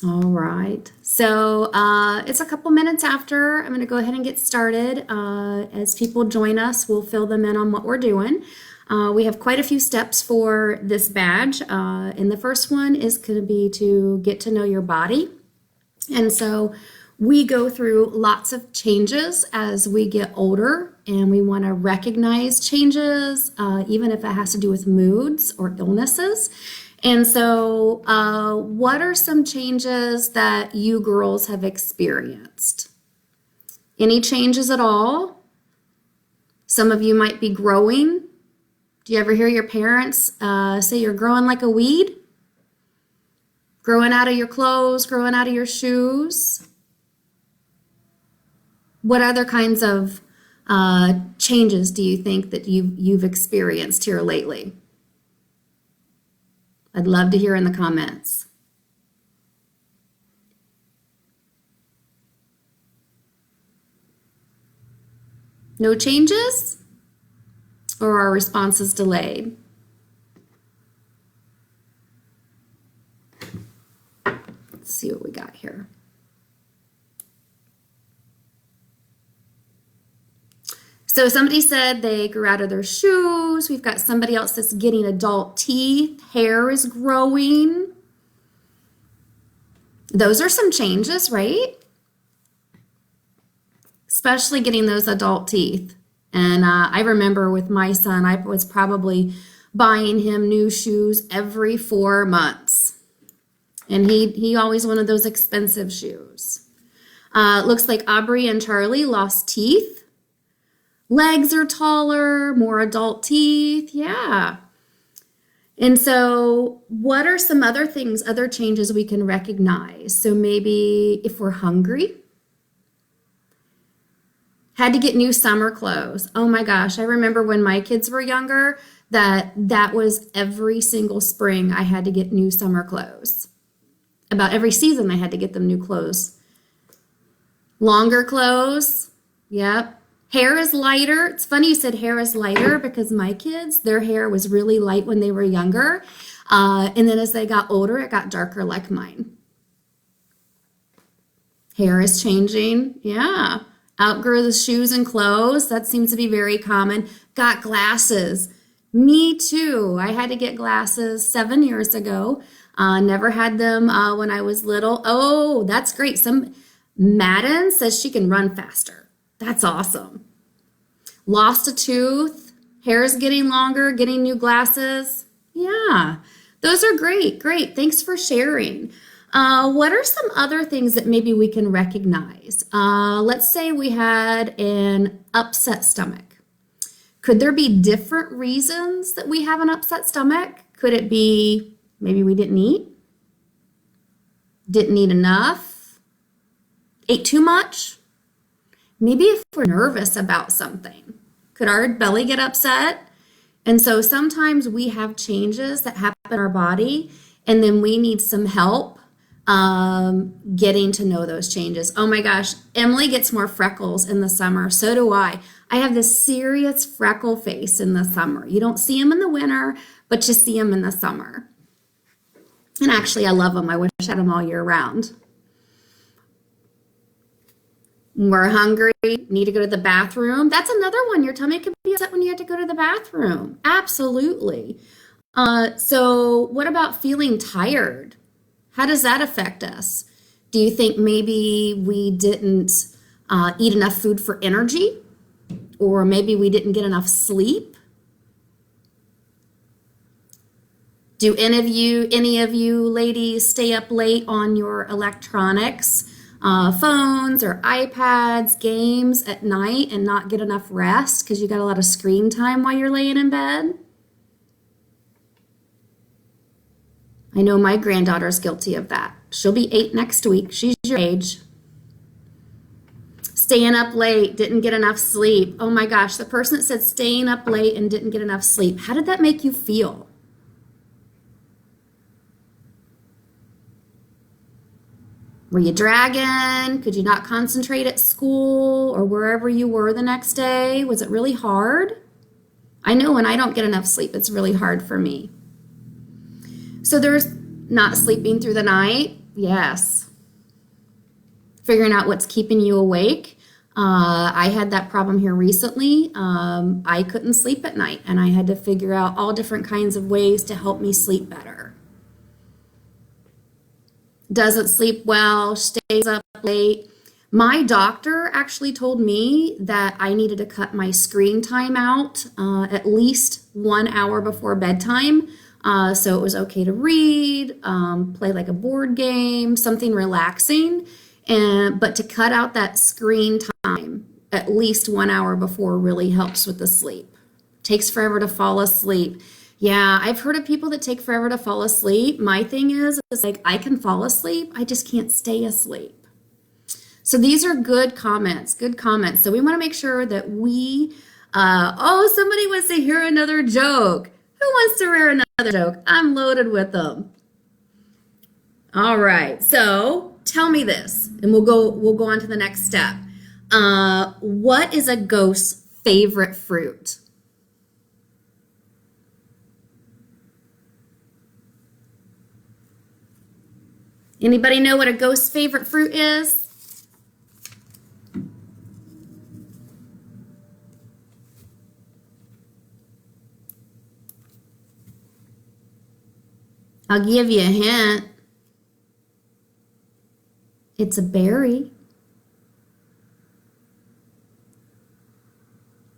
All right. So it's a couple minutes after. I'm going to go ahead and get started. As people join us, we'll fill them in on what we're doing. We have quite a few steps for this badge. And the first one is going to be to get to know your body. And so we go through lots of changes as we get older, and we want to recognize changes, even if it has to do with moods or illnesses. And so, what are some changes that you girls have experienced? Any changes at all? Some of you might be growing. Do you ever hear your parents say you're growing like a weed? Growing out of your clothes, growing out of your shoes? What other kinds of changes do you think that you've experienced here lately? I'd love to hear in the comments. No changes? Or are responses delayed? Let's see what we got here. So somebody said they grew out of their shoes. We've got somebody else that's getting adult teeth. Hair is growing. Those are some changes, right? Especially getting those adult teeth. And I remember with my son, I was probably buying him new shoes every 4 months. And he always wanted those expensive shoes. Looks like Aubrey and Charlie lost teeth. Legs are taller, more adult teeth, yeah. And so what are some other things, other changes we can recognize? So maybe if we're hungry, had to get new summer clothes. Oh my gosh, I remember when my kids were younger, that was every single spring I had to get new summer clothes. About every season I had to get them new clothes. Longer clothes, yep. Hair is lighter. It's funny you said hair is lighter because my kids, their hair was really light when they were younger. And then as they got older, it got darker like mine. Hair is changing. Yeah. Outgrew the shoes and clothes. That seems to be very common. Got glasses. Me too. I had to get glasses 7 years ago. Never had them when I was little. Oh, that's great. Madden says she can run faster. That's awesome. Lost a tooth, hair is getting longer, getting new glasses. Yeah, those are great. Great. Thanks for sharing. What are some other things that maybe we can recognize? Let's say we had an upset stomach. Could there be different reasons that we have an upset stomach? Could it be maybe we didn't eat? Didn't eat enough? Ate too much? Maybe if we're nervous about something, could our belly get upset? And so sometimes we have changes that happen in our body, and then we need some help getting to know those changes. Oh my gosh, Emily gets more freckles in the summer. So do I. I have this serious freckle face in the summer. You don't see them in the winter, but you see them in the summer. And actually, I love them. I wish I had them all year round. We're hungry, need to go to the bathroom. That's another one. Your tummy can be upset when you have to go to the bathroom. Absolutely. So what about feeling tired? How does that affect us? Do you think maybe we didn't eat enough food for energy? Or maybe we didn't get enough sleep? Do any of you ladies stay up late on your electronics? Phones or iPads, games at night and not get enough rest because you got a lot of screen time while you're laying in bed? I know my granddaughter's guilty of that. She'll be 8 next week. She's your age. Staying up late, didn't get enough sleep. Oh my gosh, the person that said staying up late and didn't get enough sleep, how did that make you feel? Were you dragging? Could you not concentrate at school or wherever you were the next day? Was it really hard? I know when I don't get enough sleep, it's really hard for me. So there's not sleeping through the night. Yes. Figuring out what's keeping you awake. I had that problem here recently. I couldn't sleep at night, and I had to figure out all different kinds of ways to help me sleep better. Doesn't sleep well, stays up late. My doctor actually told me that I needed to cut my screen time out at least 1 hour before bedtime. So it was okay to read, play like a board game, something relaxing, but to cut out that screen time at least 1 hour before really helps with the sleep. Takes forever to fall asleep. Yeah, I've heard of people that take forever to fall asleep. My thing is like I can fall asleep, I just can't stay asleep. So these are good comments, good comments. So we want to make sure that somebody wants to hear another joke. Who wants to hear another joke? I'm loaded with them. All right, so tell me this, and we'll go on to the next step. What is a ghost's favorite fruit? Anybody know what a ghost's favorite fruit is? I'll give you a hint. It's a berry.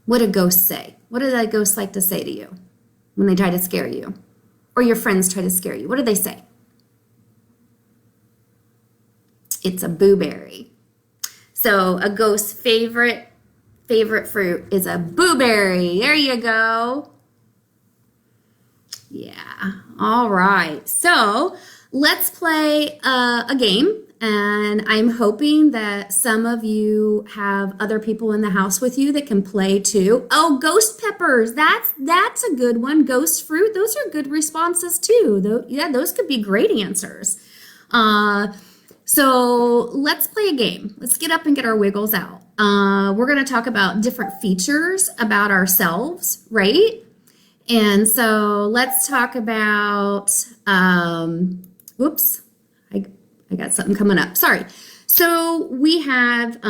What do ghosts say? What do the ghosts like to say to you when they try to scare you? Or your friends try to scare you? What do they say? It's a blueberry. So a ghost's favorite fruit is a blueberry. There you go. Yeah. All right. So let's play a game. And I'm hoping that some of you have other people in the house with you that can play too. Oh, ghost peppers. That's a good one. Ghost fruit. Those are good responses too. Those could be great answers. So let's play a game. Let's get up and get our wiggles out. We're going to talk about different features about ourselves, right? And so let's talk about, whoops, I got something coming up. Sorry. So we have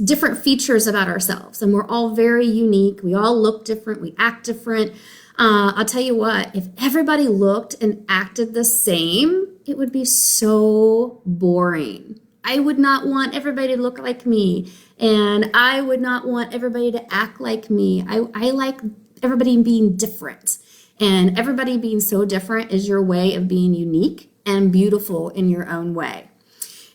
different features about ourselves, and we're all very unique. We all look different. We act different. I'll tell you what, if everybody looked and acted the same, it would be so boring. I would not want everybody to look like me, and I would not want everybody to act like me. I like everybody being different, and everybody being so different is your way of being unique and beautiful in your own way.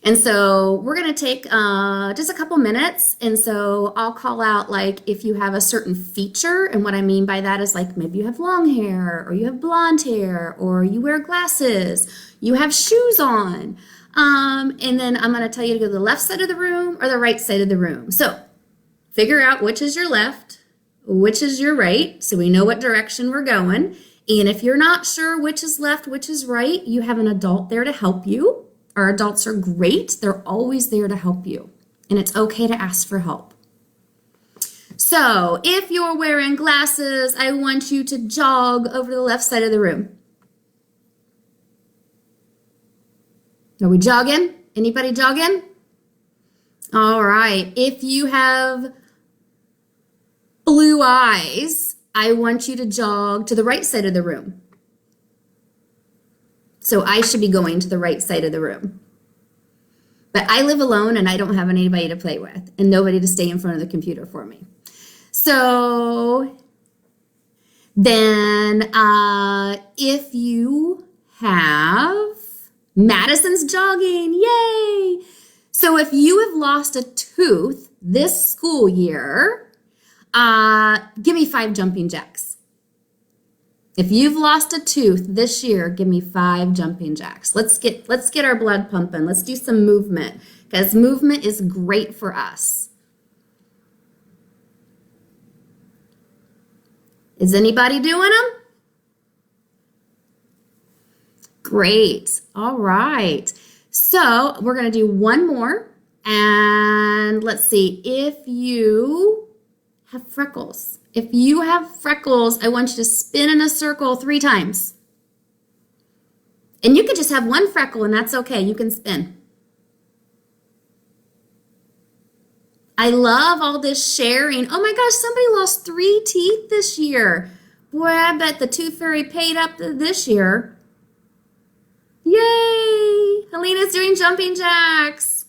And so we're going to take just a couple minutes. And so I'll call out like if you have a certain feature. And what I mean by that is like maybe you have long hair, or you have blonde hair, or you wear glasses, you have shoes on. And then I'm going to tell you to go to the left side of the room or the right side of the room. So figure out which is your left, which is your right, so we know what direction we're going. And if you're not sure which is left, which is right, you have an adult there to help you. Our adults are great. They're always there to help you. And it's okay to ask for help. So if you're wearing glasses, I want you to jog over to the left side of the room. Are we jogging? Anybody jogging? All right. If you have blue eyes, I want you to jog to the right side of the room. So I should be going to the right side of the room. But I live alone and I don't have anybody to play with and nobody to stay in front of the computer for me. So then if you have, Madison's jogging, yay! So if you have lost a tooth this school year, give me 5 jumping jacks. If you've lost a tooth this year, give me 5 jumping jacks. Let's get our blood pumping. Let's do some movement because movement is great for us. Is anybody doing them? Great. All right. So we're going to do one more. And let's see. If you have freckles. If you have freckles, I want you to spin in a circle 3 times. And you can just have one freckle and that's okay. You can spin. I love all this sharing. Oh my gosh, somebody lost 3 teeth this year. Boy, I bet the tooth fairy paid up this year. Yay! Helena's doing jumping jacks.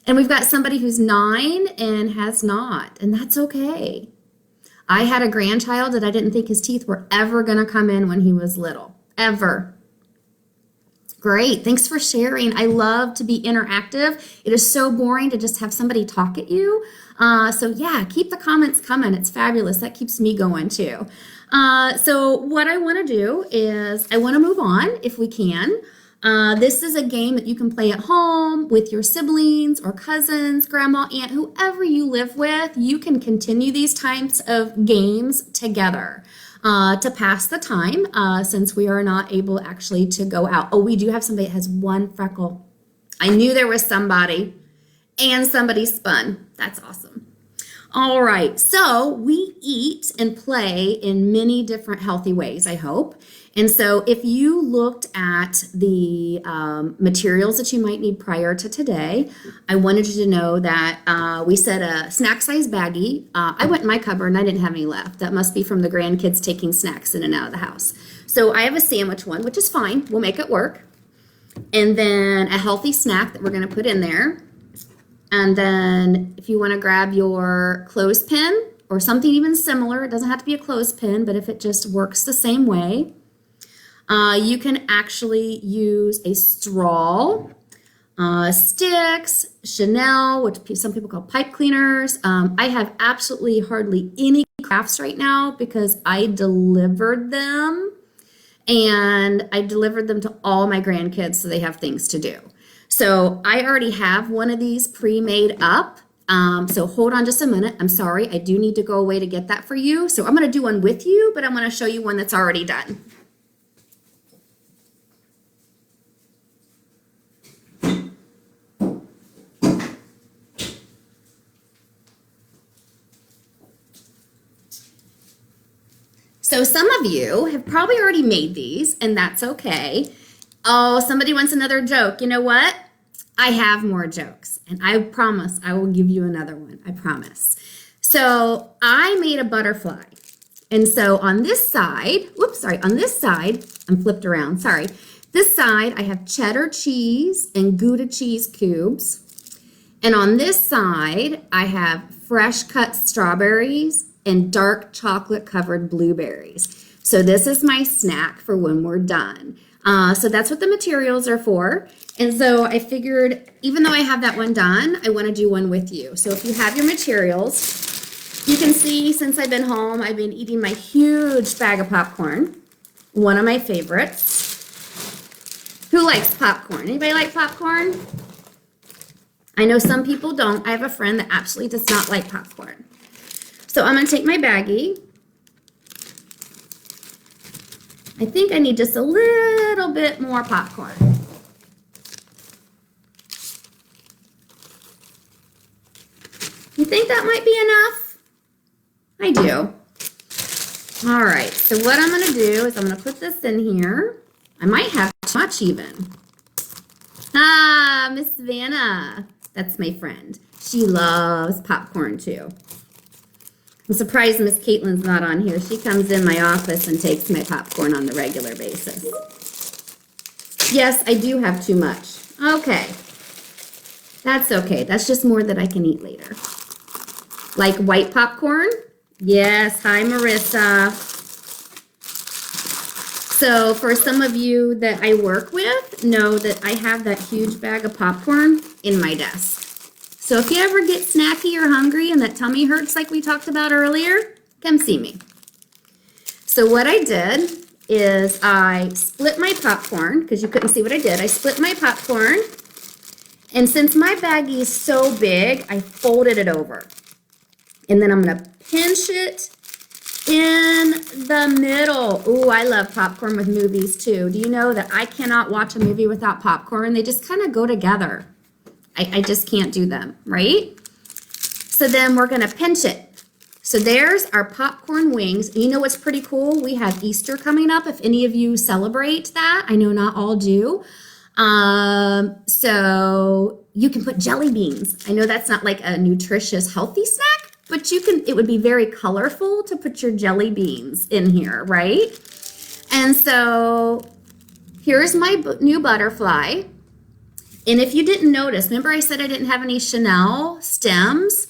And we've got somebody who's 9 and has not, and that's okay. I had a grandchild that I didn't think his teeth were ever going to come in when he was little, ever. Great, thanks for sharing. I love to be interactive. It is so boring to just have somebody talk at you. So yeah, keep the comments coming. It's fabulous. That keeps me going too. So what I want to do is I want to move on if we can. This is a game that you can play at home with your siblings or cousins, grandma, aunt, whoever you live with. You can continue these types of games together to pass the time since we are not able actually to go out. Oh, we do have somebody that has 1 freckle. I knew there was somebody, and somebody spun. That's awesome. All right, so we eat and play in many different healthy ways, I hope. And so if you looked at the materials that you might need prior to today, I wanted you to know that we said a snack size baggie. I went in my cupboard and I didn't have any left. That must be from the grandkids taking snacks in and out of the house. So I have a sandwich one, which is fine. We'll make it work. And then a healthy snack that we're going to put in there. And then if you want to grab your clothespin or something even similar, it doesn't have to be a clothespin, but if it just works the same way, you can actually use a straw, sticks, Chanel, which some people call pipe cleaners. I have absolutely hardly any crafts right now because I delivered them, and I delivered them to all my grandkids so they have things to do. So I already have one of these pre-made up. So hold on just a minute. I'm sorry, I do need to go away to get that for you. So I'm going to do one with you, but I'm going to show you one that's already done. So some of you have probably already made these, and that's okay. Oh, somebody wants another joke. You know what? I have more jokes, and I promise I will give you another one. I promise. So I made a butterfly. And so on this side, on this side, I'm flipped around, sorry. This side, I have cheddar cheese and Gouda cheese cubes. And on this side, I have fresh cut strawberries and dark chocolate covered blueberries. So this is my snack for when we're done. So that's what the materials are for. And so I figured, even though I have that one done, I want to do one with you. So if you have your materials, you can see since I've been home, I've been eating my huge bag of popcorn, one of my favorites. Who likes popcorn? Anybody like popcorn? I know some people don't. I have a friend that absolutely does not like popcorn. So I'm going to take my baggie. I think I need just a little bit more popcorn. You think that might be enough? I do. All right, so what I'm going to do is I'm going to put this in here. I might have too much even. Ah, Miss Savannah. That's my friend. She loves popcorn too. I'm surprised Miss Caitlin's not on here. She comes in my office and takes my popcorn on the regular basis. Yes, I do have too much. Okay. That's okay. That's just more that I can eat later. Like white popcorn? Yes. Hi, Marissa. So for some of you that I work with, know that I have that huge bag of popcorn in my desk. So if you ever get snacky or hungry and that tummy hurts like we talked about earlier, come see me. So what I did is I split my popcorn, because you couldn't see what I did. I split my popcorn, and since my baggie is so big, I folded it over. And then I'm going to pinch it in the middle. Ooh, I love popcorn with movies too. Do you know that I cannot watch a movie without popcorn? They just kind of go together. I just can't do them, right? So then we're going to pinch it. So there's our popcorn wings. You know what's pretty cool? We have Easter coming up. If any of you celebrate that, I know not all do. So you can put jelly beans. I know that's not like a nutritious, healthy snack, but it would be very colorful to put your jelly beans in here, right? And so here's my new butterfly. And if you didn't notice, remember I said I didn't have any Chanel stems?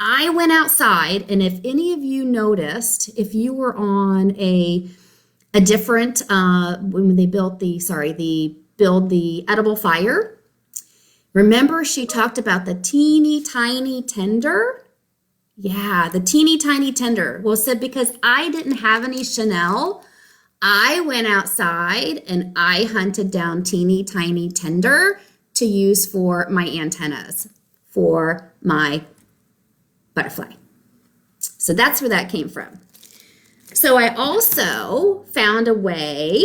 I went outside, and if any of you noticed, if you were on a different, when they built the edible fire, remember she talked about the teeny tiny tender? Yeah, the teeny tiny tender. Well, said because I didn't have any Chanel, I went outside and I hunted down teeny tiny tender to use for my antennas, for my butterfly. So that's where that came from. So I also found a way,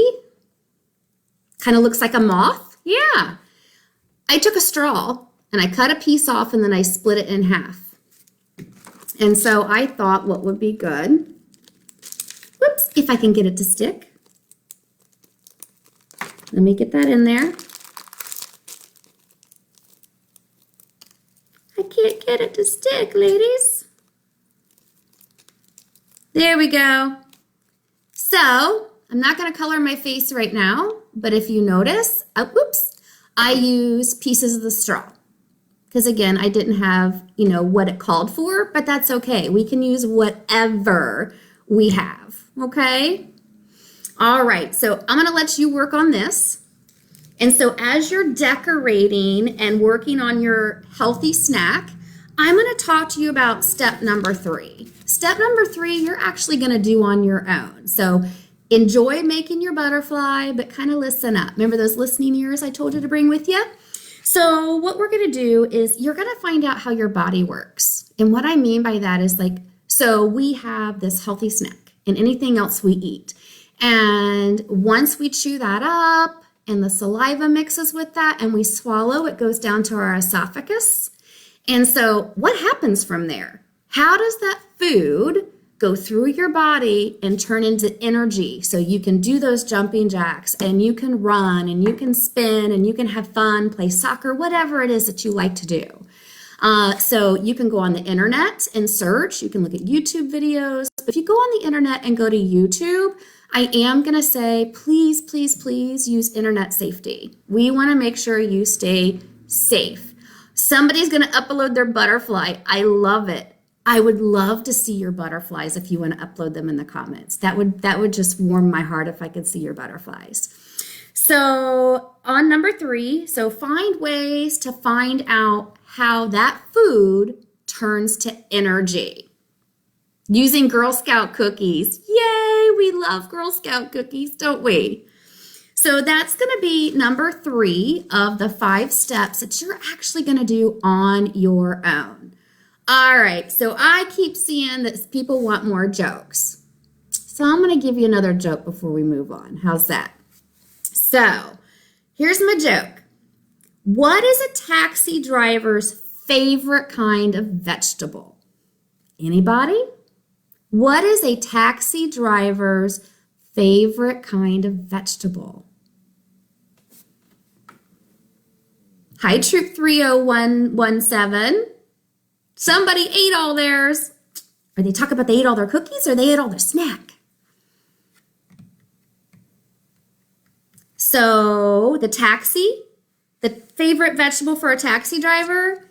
kind of looks like a moth. Yeah. I took a straw and I cut a piece off and then I split it in half. And so I thought what would be good, whoops, if I can get it to stick. Let me get that in there. I can't get it to stick, ladies. There we go. So I'm not going to color my face right now, but if you notice, I use pieces of the straw. Because again, I didn't have, what it called for, but that's okay. We can use whatever we have, okay? All right, so I'm going to let you work on this. And so as you're decorating and working on your healthy snack, I'm going to talk to you about step number 3. Step number 3, you're actually going to do on your own. So enjoy making your butterfly, but kind of listen up. Remember those listening ears I told you to bring with you? So what we're going to do is you're going to find out how your body works. And what I mean by that is so we have this healthy snack and anything else we eat. And once we chew that up, and the saliva mixes with that and we swallow, it goes down to our esophagus. And so what happens from there? How does that food go through your body and turn into energy so you can do those jumping jacks and you can run and you can spin and you can have fun, play soccer, whatever it is that you like to do. So you can go on the internet and search. You can look at YouTube videos. But if you go on the internet and go to YouTube, I am going to say, please, please, please use internet safety. We want to make sure you stay safe. Somebody's going to upload their butterfly. I love it. I would love to see your butterflies if you want to upload them in the comments. That would just warm my heart if I could see your butterflies. So on number 3, so find ways to find out how that food turns to energy. Using Girl Scout cookies. Yay, we love Girl Scout cookies, don't we? So that's going to be number 3 of the 5 steps that you're actually going to do on your own. All right, so I keep seeing that people want more jokes. So I'm going to give you another joke before we move on. How's that? So here's my joke. What is a taxi driver's favorite kind of vegetable? Anybody? What is a taxi driver's favorite kind of vegetable? Hi, Troop 30117. Somebody ate all theirs. Are they talking about they ate all their cookies or they ate all their snack? So the favorite vegetable for a taxi driver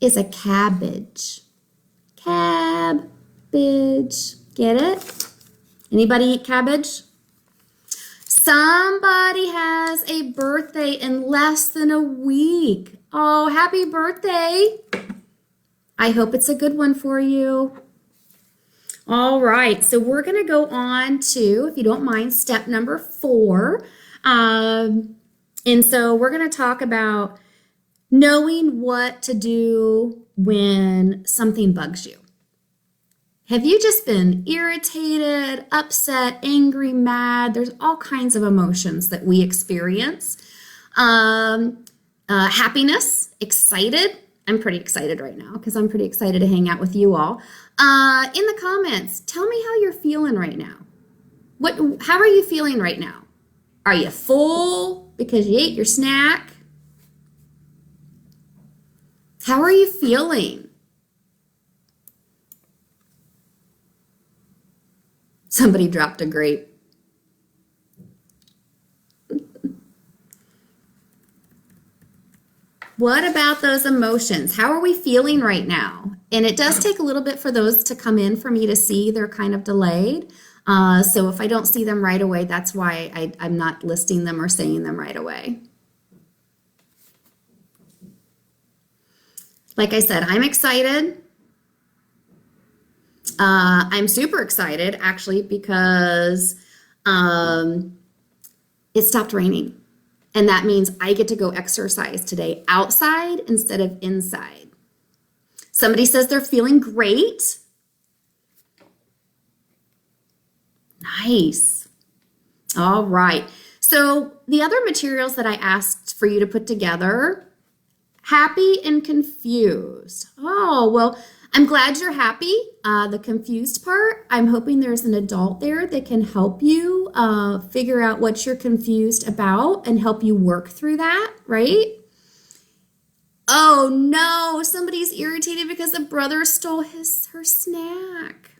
is a cabbage. Cabbage. Get it? Anybody eat cabbage? Somebody has a birthday in less than a week. Oh, happy birthday. I hope it's a good one for you. All right, so we're going to go on to, if you don't mind, step number 4. And so we're going to talk about knowing what to do when something bugs you. Have you just been irritated, upset, angry, mad? There's all kinds of emotions that we experience. Happiness, excited. I'm pretty excited right now because I'm pretty excited to hang out with you all. In the comments, tell me how you're feeling right now. How are you feeling right now? Are you full because you ate your snack? How are you feeling? Somebody dropped a grape. What about those emotions? How are we feeling right now? And it does take a little bit for those to come in for me to see. They're kind of delayed. So if I don't see them right away, that's why I'm not listing them or saying them right away. Like I said, I'm excited. I'm super excited, actually, because it stopped raining. And that means I get to go exercise today outside instead of inside. Somebody says they're feeling great. Nice. All right. So the other materials that I asked for you to put together, happy and confused. Oh, well, I'm glad you're happy. The confused part, I'm hoping there's an adult there that can help you figure out what you're confused about and help you work through that, right? Oh no, somebody's irritated because the brother stole her snack.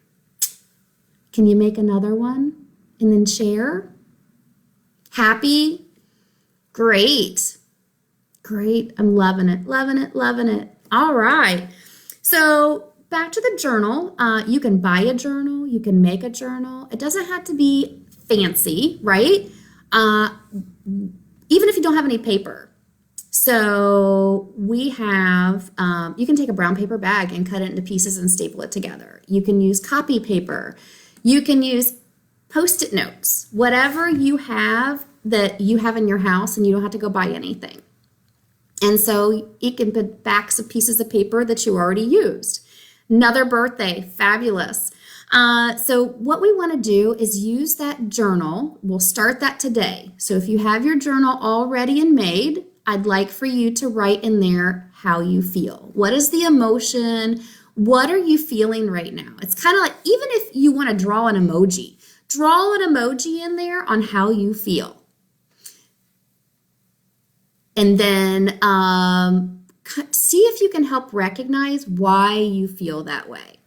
Can you make another one and then share? Happy? Great. Great. I'm loving it, loving it, loving it. All right. So back to the journal. You can buy a journal. You can make a journal. It doesn't have to be fancy, right? Even if you don't have any paper. So we have, you can take a brown paper bag and cut it into pieces and staple it together. You can use copy paper. You can use Post-it notes, whatever you have that you have in your house and you don't have to go buy anything. And so you can put backs of pieces of paper that you already used. Another birthday, fabulous. So what we want to do is use that journal. We'll start that today. So if you have your journal all ready and made, I'd like for you to write in there how you feel. What is the emotion? What are you feeling right now? It's kind of like, even if you want to draw an emoji in there on how you feel. And then see if you can help recognize why you feel that way.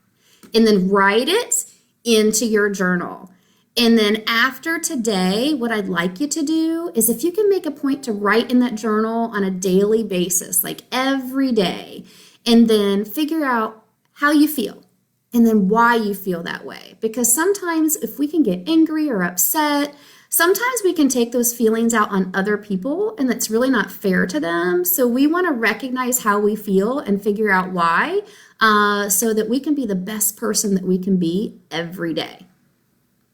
And then write it into your journal. And then after today, what I'd like you to do is if you can make a point to write in that journal on a daily basis, like every day, and then figure out how you feel and then why you feel that way. Because sometimes if we can get angry or upset, sometimes we can take those feelings out on other people, and that's really not fair to them. So we want to recognize how we feel and figure out why, so that we can be the best person that we can be every day.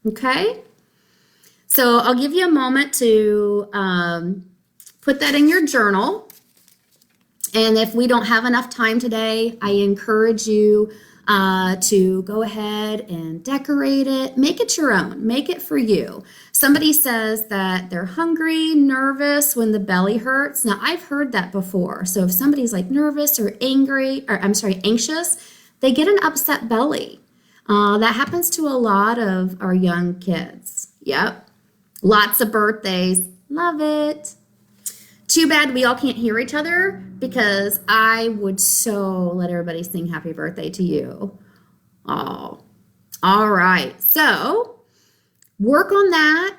Okay? So I'll give you a moment to put that in your journal. And if we don't have enough time today, I encourage you to go ahead and decorate it. Make it your own. Make it for you. Somebody says that they're hungry, nervous when the belly hurts. Now, I've heard that before. So if somebody's like nervous or anxious, they get an upset belly. That happens to a lot of our young kids. Yep. Lots of birthdays. Love it. Too bad we all can't hear each other because I would so let everybody sing happy birthday to you. Oh, all right. So work on that.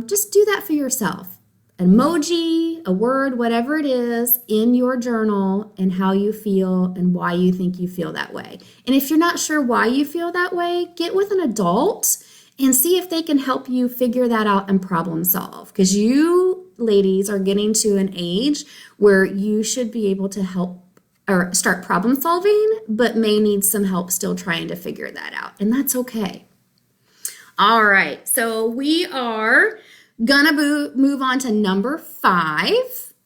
Just do that for yourself. An emoji, a word, whatever it is in your journal and how you feel and why you think you feel that way. And if you're not sure why you feel that way, get with an adult and see if they can help you figure that out and problem solve. Because you ladies are getting to an age where you should be able to help or start problem solving, but may need some help still trying to figure that out. And that's okay. All right, so we are gonna move on to number 5,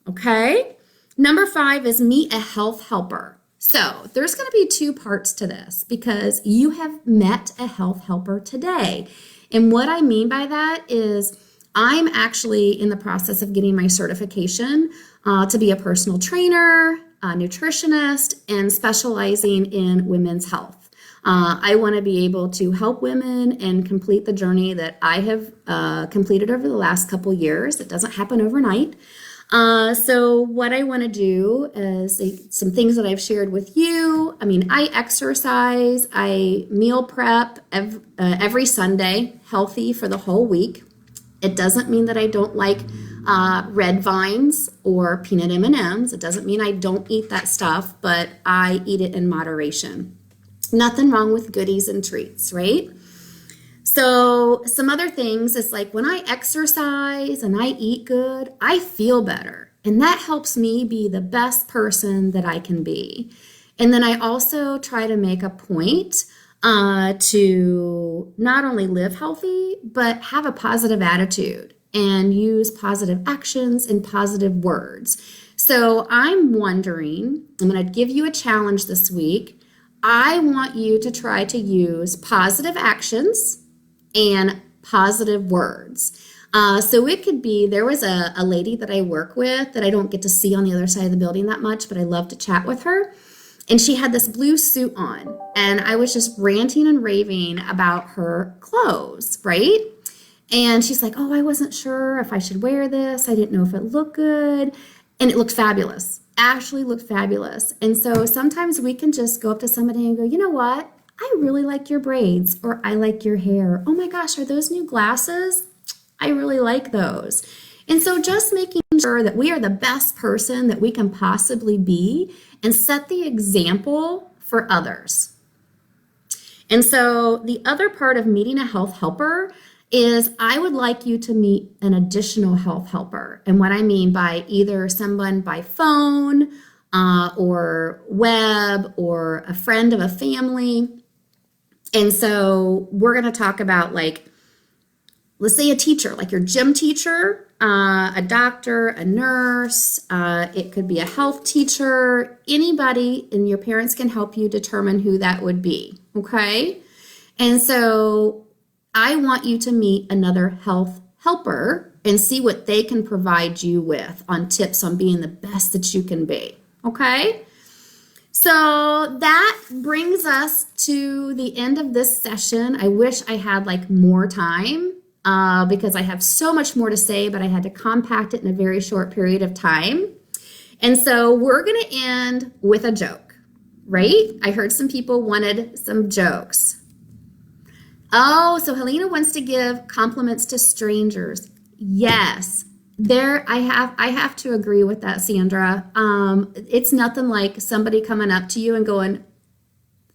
okay? Number 5 is meet a health helper. So there's gonna be 2 parts to this because you have met a health helper today. And what I mean by that is I'm actually in the process of getting my certification to be a personal trainer nutritionist and specializing in women's health. I want to be able to help women and complete the journey that I have completed over the last couple years. It doesn't happen overnight. So what I want to do is some things that I've shared with you. I mean, I exercise, I meal prep every Sunday, healthy for the whole week. It doesn't mean that I don't like red vines or peanut M&Ms. It doesn't mean I don't eat that stuff, but I eat it in moderation. Nothing wrong with goodies and treats, right? So some other things is like when I exercise and I eat good, I feel better. And that helps me be the best person that I can be. And then I also try to make a point to not only live healthy, but have a positive attitude and use positive actions and positive words. So I'm wondering, I'm going to give you a challenge this week. I want you to try to use positive actions and positive words. So it could be, there was a lady that I work with that I don't get to see on the other side of the building that much, but I love to chat with her. And she had this blue suit on, and I was just ranting and raving about her clothes, right? And she's like, oh, I wasn't sure if I should wear this. I didn't know if it looked good. And it looked fabulous, actually looked fabulous. And so sometimes we can just go up to somebody and go, you know what? I really like your braids, or I like your hair. Oh my gosh, are those new glasses? I really like those. And so just making sure that we are the best person that we can possibly be and set the example for others. And so the other part of meeting a health helper is I would like you to meet an additional health helper. And what I mean by either someone by phone or web or a friend of a family. And so we're going to talk about, like, let's say a teacher, like your gym teacher, a doctor, a nurse, it could be a health teacher, anybody, and your parents can help you determine who that would be, okay? And so I want you to meet another health helper and see what they can provide you with on tips on being the best that you can be, okay? So that brings us to the end of this session. I wish I had like more time because I have so much more to say, but I had to compact it in a very short period of time. And so we're going to end with a joke, right? I heard some people wanted some jokes. Oh, so Helena wants to give compliments to strangers. Yes. I have to agree with that, Sandra. It's nothing like somebody coming up to you and going,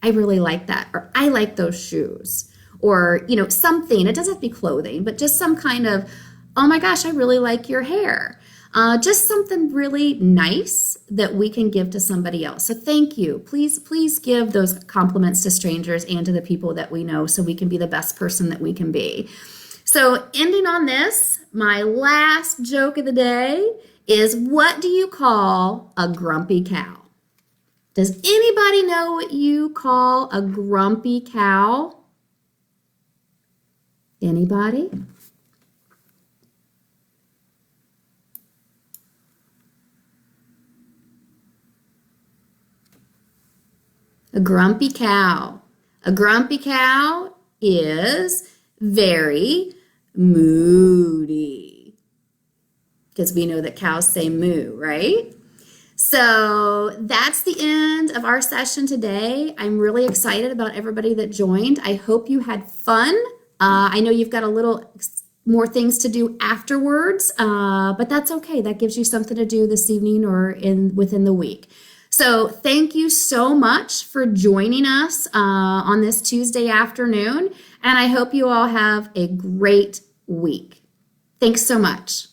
I really like that, or I like those shoes, or, you know, something. It doesn't have to be clothing, but just some kind of, oh my gosh, I really like your hair. Just something really nice that we can give to somebody else. So thank you. Please give those compliments to strangers and to the people that we know so we can be the best person that we can be. So ending on this, my last joke of the day is, what do you call a grumpy cow? Does anybody know what you call a grumpy cow? Anybody? A grumpy cow. A grumpy cow is very moody, because we know that cows say moo, right? So that's the end of our session today. I'm really excited about everybody that joined. I hope you had fun. I know you've got a little more things to do afterwards, but that's okay. That gives you something to do this evening or within the week. So thank you so much for joining us on this Tuesday afternoon, and I hope you all have a great week. Thanks so much.